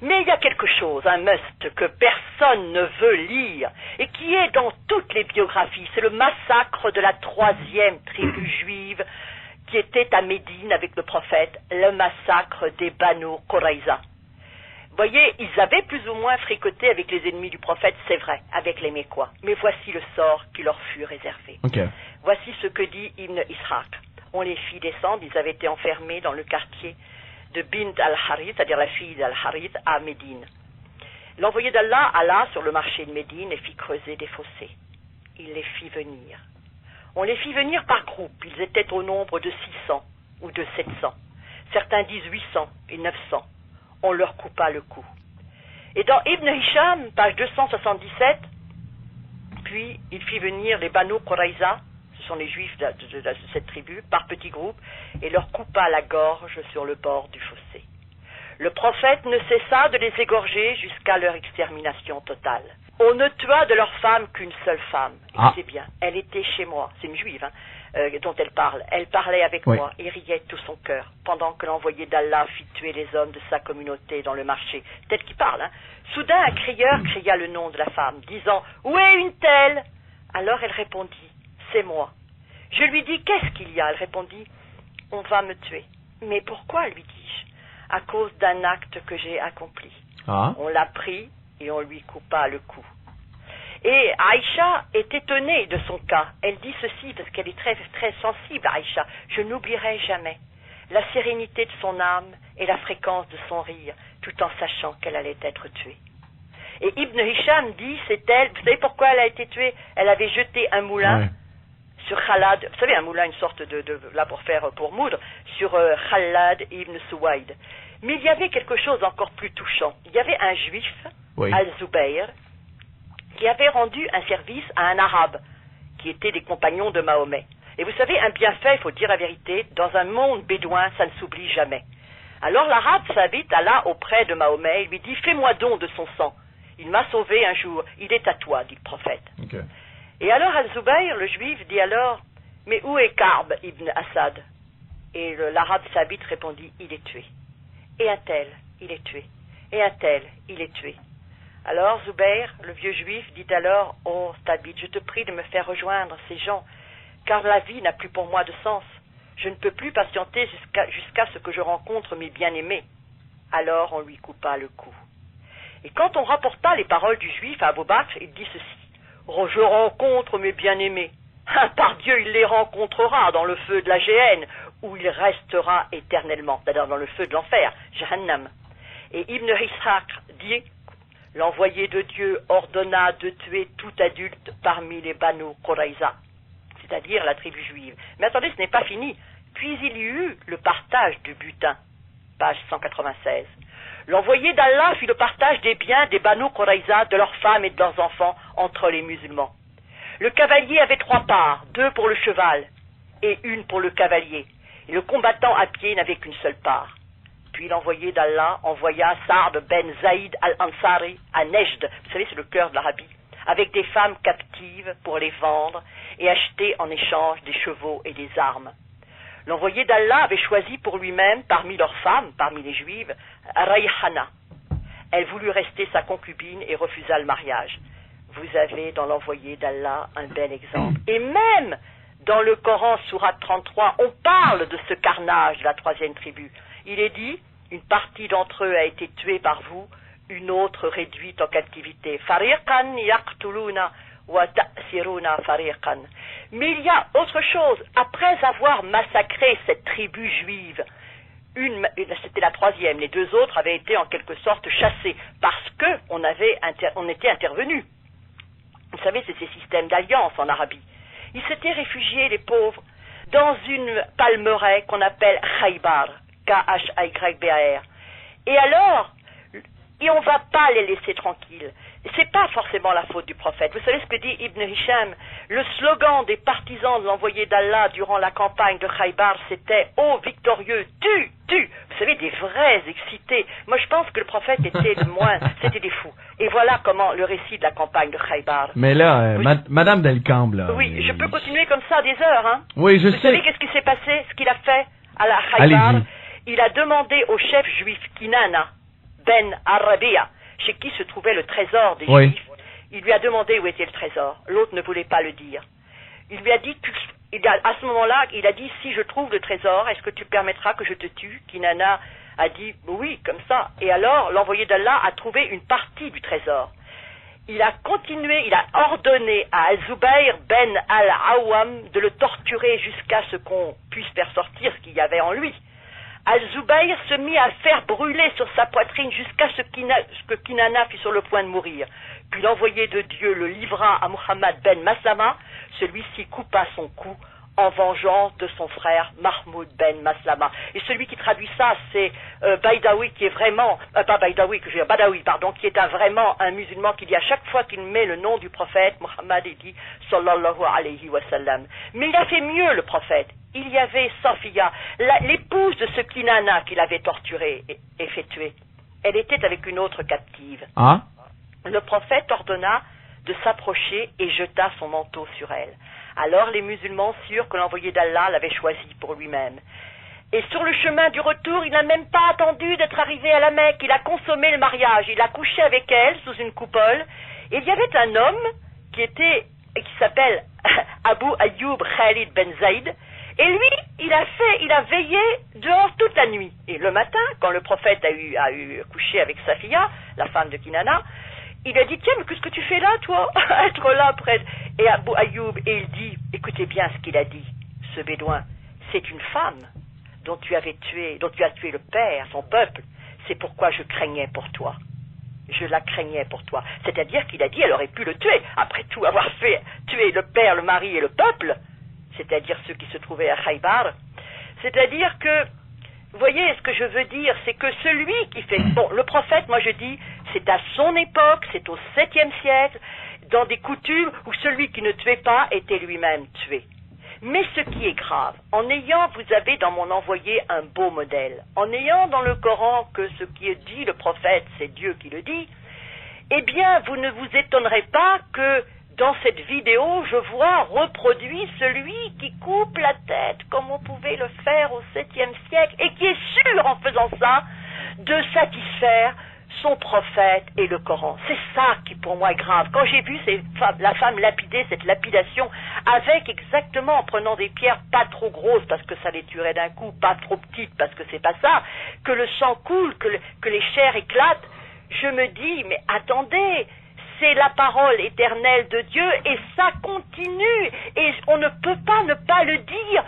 Mais il y a quelque chose, un must, que personne ne veut lire, et qui est dans toutes les biographies. C'est le massacre de la 3e tribu juive qui était à Médine avec le prophète, le massacre des Banu Quraïza. Vous voyez, ils avaient plus ou moins fricoté avec les ennemis du prophète, c'est vrai, avec les Mécois. Mais voici le sort qui leur fut réservé. Okay. Voici ce que dit Ibn Ishaq. On les fit descendre, ils avaient été enfermés dans le quartier de Bint al-Harith, c'est-à-dire la fille d'Al-Harith, à Médine. L'envoyé d'Allah alla sur le marché de Médine et fit creuser des fossés. Il les fit venir. On les fit venir par groupe. Ils étaient au nombre de 600 ou de 700. Certains disent 800 et 900. On leur coupa le cou. Et dans Ibn Hisham, page 277, puis il fit venir les Banu Quraïza, ce sont les juifs de cette tribu, par petits groupes, et leur coupa la gorge sur le bord du fossé. Le prophète ne cessa de les égorger jusqu'à leur extermination totale. On ne tua de leur femme qu'une seule femme. C'est bien, elle était chez moi, c'est une juive dont elle parle. Elle parlait avec moi et riait de tout son cœur, pendant que l'envoyé d'Allah fit tuer les hommes de sa communauté dans le marché. Tel qui parle, hein. Soudain, un crieur cria le nom de la femme, disant « Où est une telle ?» Alors elle répondit « C'est moi. » Je lui dis « Qu'est-ce qu'il y a ?» Elle répondit « On va me tuer. » « Mais pourquoi ?» lui dis-je. « À cause d'un acte que j'ai accompli. » On l'a pris et on lui coupa le cou. Et Aïcha est étonnée de son cas. Elle dit ceci parce qu'elle est très, très sensible, Aïcha. Je n'oublierai jamais la sérénité de son âme et la fréquence de son rire, tout en sachant qu'elle allait être tuée. Et Ibn Hisham dit, c'est elle, vous savez pourquoi elle a été tuée? Elle avait jeté un moulin sur Khalad, vous savez, un moulin, une sorte là pour moudre, sur Khalad ibn Suwaid. Mais il y avait quelque chose encore plus touchant. Il y avait un juif, Al-Zubayr, qui avait rendu un service à un arabe, qui était des compagnons de Mahomet. Et vous savez, un bienfait, il faut dire la vérité, dans un monde bédouin, ça ne s'oublie jamais. Alors l'arabe s'habite, alla auprès de Mahomet, il lui dit, fais-moi don de son sang. Il m'a sauvé un jour, il est à toi, dit le prophète. Okay. Et alors Al-Zubayr, le juif, dit alors, mais où est Karb ibn Assad? Et l'arabe s'habite répondit, il est tué. Et un tel, il est tué. Et un tel, il est tué. Alors Zubayr, le vieux juif, dit alors, oh Stabit, je te prie de me faire rejoindre ces gens, car la vie n'a plus pour moi de sens. Je ne peux plus patienter jusqu'à ce que je rencontre mes bien-aimés. Alors on lui coupa le cou. Et quand on rapporta les paroles du juif à Abu Bakr, il dit ceci, oh, je rencontre mes bien-aimés. Ah, par Dieu, il les rencontrera dans le feu de la géhenne, où il restera éternellement, c'est-à-dire dans le feu de l'enfer, Jahannam. Et Ibn Ishaq dit, l'envoyé de Dieu ordonna de tuer tout adulte parmi les Banu Quraïza, c'est-à-dire la tribu juive. Mais attendez, ce n'est pas fini. Puis il y eut le partage du butin, page 196. L'envoyé d'Allah fit le partage des biens des Banu Quraïza, de leurs femmes et de leurs enfants, entre les musulmans. Le cavalier avait 3 parts, 2 pour le cheval et 1 pour le cavalier. Et le combattant à pied n'avait qu'une seule part. Puis l'envoyé d'Allah envoya Sa'd ben Zaïd al-Ansari à Nejd, vous savez c'est le cœur de l'Arabie, avec des femmes captives pour les vendre et acheter en échange des chevaux et des armes. L'envoyé d'Allah avait choisi pour lui-même, parmi leurs femmes, parmi les juives, Rayhana. Elle voulut rester sa concubine et refusa le mariage. Vous avez dans l'envoyé d'Allah un bel exemple. Et même dans le Coran, sourate 33, on parle de ce carnage de la 3e tribu. Il est dit, une partie d'entre eux a été tuée par vous, une autre réduite en captivité. Fariqan yaqtuluna wa ta'siruna fariqan. Mais il y a autre chose. Après avoir massacré cette tribu juive, c'était la 3e, les 2 autres avaient été en quelque sorte chassés parce que on était intervenu. Vous savez, c'est ces systèmes d'alliance en Arabie. Ils s'étaient réfugiés, les pauvres, dans une palmeraie qu'on appelle Khaybar, K-H-Y-B-A-R. Et alors, on ne va pas les laisser tranquilles. C'est pas forcément la faute du prophète. Vous savez ce que dit Ibn Hisham? Le slogan des partisans de l'envoyé d'Allah durant la campagne de Khaybar, c'était « Oh victorieux, tue, tue !» Vous savez, des vrais excités. Moi, je pense que le prophète était le moins, c'était des fous. Et voilà comment le récit de la campagne de Khaybar. Mais là, Madame Delcambre, là... Oui, je peux continuer comme ça des heures, hein. Oui, je sais. Vous savez qu'est-ce qui s'est passé, ce qu'il a fait à la Khaybar? Il a demandé au chef juif Kinana ben Arabiya, chez qui se trouvait le trésor des Oui. Juifs. Il lui a demandé où était le trésor. L'autre ne voulait pas le dire. Il lui a dit, à ce moment-là, il a dit, si je trouve le trésor, est-ce que tu permettras que je te tue? Kinana a dit, oui, comme ça. Et alors, l'envoyé d'Allah a trouvé une partie du trésor. Il a continué, il a ordonné à Al-Zubayr ben al-Awwam de le torturer jusqu'à ce qu'on puisse faire sortir ce qu'il y avait en lui. Al-Zubayr se mit à faire brûler sur sa poitrine jusqu'à ce que Kinana fut sur le point de mourir. Puis l'envoyé de Dieu le livra à Muhammad ben Maslama. Celui-ci coupa son cou en vengeance de son frère Mahmoud ben Maslama. Et celui qui traduit ça, c'est Badawi, qui est vraiment, Badawi, pardon, qui est vraiment un musulman qui dit à chaque fois qu'il met le nom du prophète, Muhammad, il dit sallallahu alayhi wa sallam. Mais il a fait mieux, le prophète. Il y avait Safiya, l'épouse de ce Kinana qu'il avait torturé et fait tuer. Elle était avec une autre captive. Ah. Le prophète ordonna de s'approcher et jeta son manteau sur elle. Alors les musulmans surent que l'envoyé d'Allah l'avait choisi pour lui-même. Et sur le chemin du retour, il n'a même pas attendu d'être arrivé à la Mecque. Il a consommé le mariage. Il a couché avec elle sous une coupole. Et il y avait un homme qui s'appelle Abu Ayyub Khalid ben Zaïd. Et lui, il a veillé dehors toute la nuit. Et le matin, quand le prophète a eu couché avec Safiya, la femme de Kinana, il a dit, tiens, mais qu'est-ce que tu fais là, toi, être là près? Et Abu Ayyub, et il dit, écoutez bien ce qu'il a dit, ce bédouin, c'est une femme dont tu as tué le père, son peuple, c'est pourquoi je craignais pour toi. Je la craignais pour toi. C'est-à-dire qu'il a dit, elle aurait pu le tuer, après tout avoir fait tuer le père, le mari et le peuple, c'est-à-dire ceux qui se trouvaient à Khaybar. C'est-à-dire que, vous voyez, ce que je veux dire, c'est que celui qui fait... Bon, le prophète, moi je dis, c'est à son époque, c'est au 7e siècle, dans des coutumes où celui qui ne tuait pas était lui-même tué. Mais ce qui est grave, vous avez dans mon envoyé un beau modèle, en ayant dans le Coran que ce qui est dit le prophète, c'est Dieu qui le dit, eh bien, vous ne vous étonnerez pas que dans cette vidéo, je vois reproduit celui qui coupe la tête comme on pouvait le faire au 7e siècle et qui est sûr en faisant ça de satisfaire son prophète et le Coran. C'est ça qui pour moi est grave. Quand j'ai vu la femme lapider, cette lapidation, avec exactement en prenant des pierres pas trop grosses parce que ça les tuerait d'un coup, pas trop petites parce que c'est pas ça, que le sang coule, que les chairs éclatent, je me dis, mais attendez, c'est la parole éternelle de Dieu et ça continue et on ne peut pas ne pas le dire